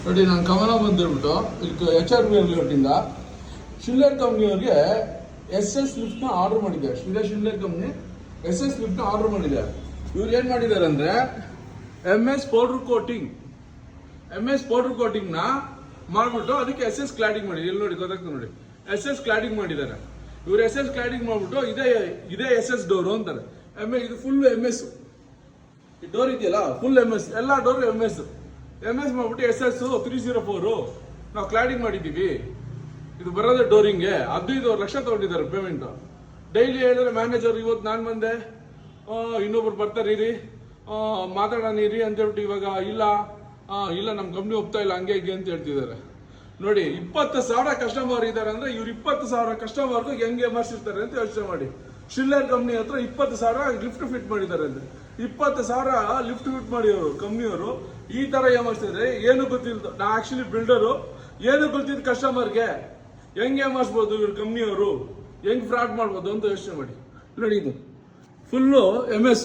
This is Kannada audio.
ನೋಡಿ ನಾನು ಕಮಲ ಬಂದ್ಬಿಟ್ಟು ಇಲ್ಲಿ HRB ಲೇಔಟಿಂದ ಶಿಲ್ಲರ್ ಕಂಪ್ನಿಯವ್ರಿಗೆ SS ಲಿಫ್ಟ್ನ ಆರ್ಡರ್ ಮಾಡಿದ್ದಾರೆ. ಶಿಲ್ಲರ್ ಕಂಪ್ನಿ SS ಲಿಫ್ಟ್ನ ಆರ್ಡರ್ ಮಾಡಿದ್ದಾರೆ. ಇವ್ರು ಏನು ಮಾಡಿದ್ದಾರೆ ಅಂದರೆ MS ಪೌಡರ್ ಕೋಟಿಂಗ್ನ ಮಾಡಿಬಿಟ್ಟು ಅದಕ್ಕೆ SS ಕ್ಲಾಡಿಂಗ್ ಮಾಡಿ ಇಲ್ಲಿ ನೋಡಿ ಗೊತ್ತಾಗ್ತದೆ ನೋಡಿ SS ಕ್ಲಾಡಿಂಗ್ ಮಾಡಿದ್ದಾರೆ. ಇವ್ರು SS ಕ್ಲಾಡಿಂಗ್ ಮಾಡಿಬಿಟ್ಟು ಇದೇ SS ಡೋರು ಅಂತಾರೆ. ಇದು ಫುಲ್ MS ಈ ಡೋರ್ ಇದೆಯಲ್ಲ ಫುಲ್ MS ಎಲ್ಲ ಡೋರ್ MS ಮಾಡ್ಬಿಟ್ಟು SS 304 ನಾವು ಕ್ಲಾಡಿಂಗ್ ಮಾಡಿದ್ದೀವಿ. ಇದು ಬರೋದೇ ಡೋರಿಂಗ್ಗೆ 15 ಲಕ್ಷ ತಗೊಂಡಿದ್ದಾರೆ ಪೇಮೆಂಟ್. ಡೈಲಿ ಹೇಳಿದ್ರೆ ಮ್ಯಾನೇಜರ್ ಇವತ್ತು ನಾನು ಬಂದೆ ಇನ್ನೊಬ್ರು ಬರ್ತಾರೆ ಇರಿ ಮಾತಾಡೋಣ ಇರಿ ಅಂತ ಹೇಳ್ಬಿಟ್ಟು ಇವಾಗ ಇಲ್ಲ ನಮ್ಮ ಕಂಪ್ನಿ ಒಪ್ತಾ ಇಲ್ಲ ಹಂಗೆ ಹೀಗೆ ಅಂತ ಹೇಳ್ತಿದ್ದಾರೆ. ನೋಡಿ 20,000 ಕಸ್ಟಮರ್ ಇದ್ದಾರೆ ಅಂದ್ರೆ ಇವ್ರು 20,000 ಕಸ್ಟಮರ್ಗೂ ಹೆಂಗೆ ಎಮರ್ಸಿರ್ತಾರೆ ಅಂತ ಯೋಚನೆ ಮಾಡಿ. ಶಿಲ್ಲರ್ ಕಂಪ್ನಿ ಹತ್ರ 20,000 ಲಿಫ್ಟ್ ಫಿಟ್ ಮಾಡಿದ್ದಾರೆ ಅಂದ್ರೆ 20,000 ಲಿಫ್ಟ್ ಫಿಟ್ ಮಾಡಿರೋರು ಕಂಪ್ನಿಯವರು ಈ ತರ ಏಮರ್ಸಿದ್ರೆ ಏನು ಗೊತ್ತಿಲ್ಲ. ನಾ ಆಕ್ಚುಲಿ ಬಿಲ್ಡರು ಏನು ಗೊತ್ತಿದ್ದು ಕಸ್ಟಮರ್ಗೆ ಹೆಂಗೆ ಏಮರ್ಸ್ಬೋದು ಇವ್ರ ಕಂಪ್ನಿಯವರು ಹೆಂಗ್ ಫ್ರಾಡ್ ಮಾಡ್ಬೋದು ಅಂತ ಯೋಚನೆ ಮಾಡಿ. ನೋಡಿ ಇದು ಫುಲ್ಲು MS